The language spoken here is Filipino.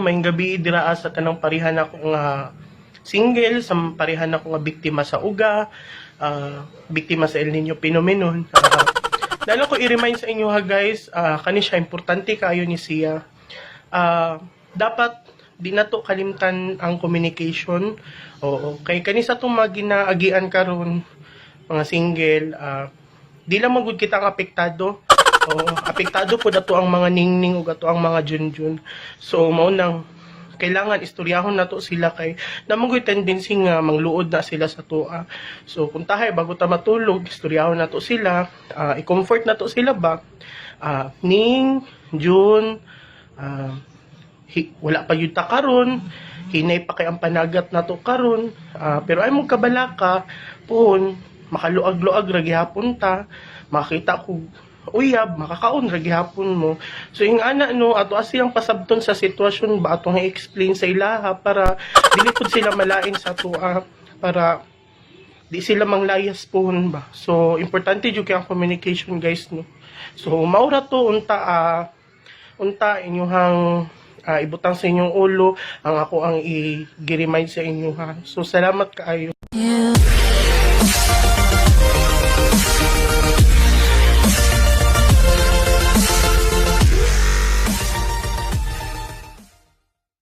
maayong gabi dira sa tanang parihan ako nga single, sa parihan ako nga biktima sa uga, biktima sa El Nino phenomenon. Dala ko i-remind sa inyo ha guys, kani siya importante kayo ni siya. Dapat di na to kalimtan ang communication. Oo, kay kani sa itong mga ginaagian karon mga single, di lang magud kita ang apektado. Oo, apektado po dato ang mga ningning ug ato ang mga junjun. So mao nang kailangan istoryahon nato sila kay namangoy tendency nga mangluod na sila sa tuwa. So kung tahay bago ta matulog, istoryahon nato sila, i-comfort nato sila ba? Ning June, wala pa yun ta karon, hinay pa kay ang panagat nato karon, pero ay mong kabalaka pun makaluag-luag ra gihapon ta, makita ko uyab, makakaon ra gihapon mo. So yung ana no, ato asiyang pasabton sa sitwasyon ba atong i-explain sa ilaha para dili pud sila malain sa tuwa, para di sila manglayas pohon ba. So importante jud kay ang communication guys no. So maura to unta inyong ibutang sa inyong ulo ang ako ang i-remind sa inyo ha. So salamat kaayo.